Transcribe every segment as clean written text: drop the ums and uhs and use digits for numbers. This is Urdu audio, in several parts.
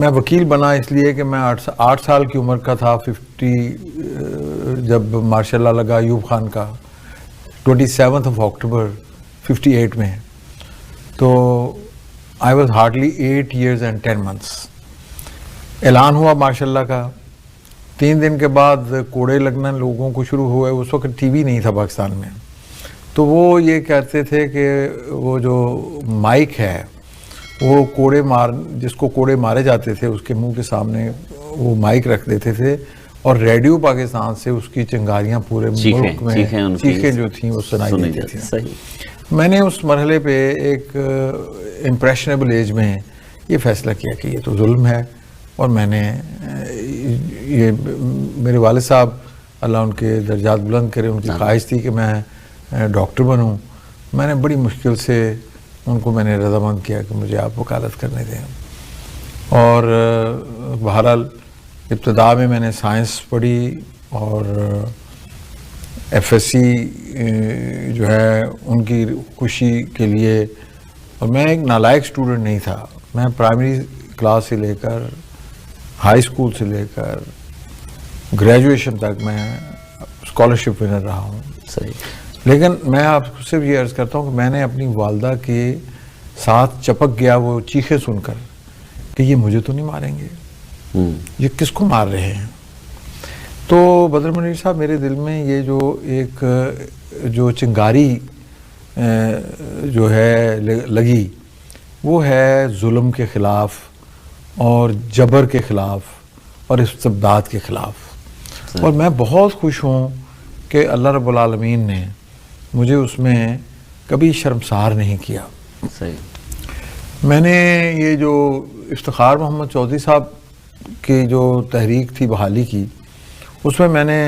میں وکیل بنا اس لیے کہ میں 8 سال کی عمر کا تھا، 50 جب مارشاء اللہ لگا ایوب خان کا 27 اکتوبر 58 میں، تو I was hardly 8 years and 10 months. اعلان ہوا مارشاء اللہ کا، 3 دن کے بعد کوڑے لگنا لوگوں کو شروع ہوئے. اس وقت ٹی وی نہیں تھا پاکستان میں، تو وہ یہ کہتے تھے کہ وہ جو مائک ہے وہ جس کو کوڑے مارے جاتے تھے اس کے منہ کے سامنے وہ مائک رکھ دیتے تھے، اور ریڈیو پاکستان سے اس کی چنگاریاں پورے ملک میں چیخیں جو تھیں وہ سنائی دیتی تھیں. میں نے اس مرحلے پہ ایک امپریشنیبل ایج میں یہ فیصلہ کیا کہ یہ تو ظلم ہے، اور میں نے یہ میرے والد صاحب اللہ ان کے درجات بلند کرے، ان کی خواہش تھی کہ میں ڈاکٹر بنوں. میں نے بڑی مشکل سے ان کو میں نے رضامند کیا کہ مجھے آپ وکالت کرنے دیں، اور بہرحال ابتدا میں نے سائنس پڑھی اور ایف ایس سی جو ہے ان کی خوشی کے لیے. اور میں ایک نالائق اسٹوڈنٹ نہیں تھا، میں پرائمری کلاس سے لے کر ہائی اسکول سے لے کر گریجویشن تک میں اسکالرشپ ونر رہا ہوں. صحیح. لیکن میں آپ سے بھی عرض کرتا ہوں کہ میں نے اپنی والدہ کے ساتھ چپک گیا وہ چیخیں سن کر کہ یہ مجھے تو نہیں ماریں گے، یہ کس کو مار رہے ہیں. تو بدر منیر صاحب میرے دل میں یہ جو چنگاری جو ہے لگی وہ ہے ظلم کے خلاف اور جبر کے خلاف اور استبداد کے خلاف. اور میں بہت خوش ہوں کہ اللہ رب العالمین نے مجھے اس میں کبھی شرمسار نہیں کیا. صحیح. میں نے یہ جو افتخار محمد چودھری صاحب کی جو تحریک تھی بحالی کی، اس میں نے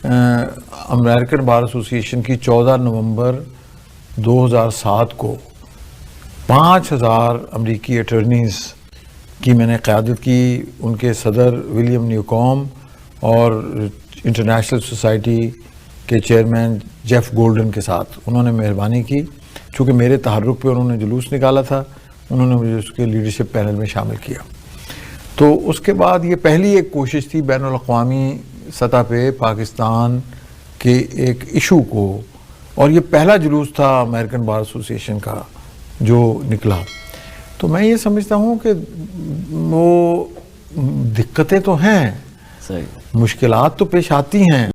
امریکن بار ایسوسی ایشن کی 14 نومبر 2007 کو 5000 امریکی اٹرنیز کی میں نے قیادت کی. ان کے صدر ولیم نیوکوم اور انٹرنیشنل سوسائٹی کے چیئرمین جیف گولڈن کے ساتھ انہوں نے مہربانی کی. چونکہ میرے تحرک پہ انہوں نے جلوس نکالا تھا، انہوں نے مجھے اس کے لیڈرشپ پینل میں شامل کیا. تو اس کے بعد یہ پہلی ایک کوشش تھی بین الاقوامی سطح پہ پاکستان کے ایک ایشو کو، اور یہ پہلا جلوس تھا امریکن بار ایسوسی ایشن کا جو نکلا. تو میں یہ سمجھتا ہوں کہ وہ دقتیں تو ہیں، مشکلات تو پیش آتی ہیں.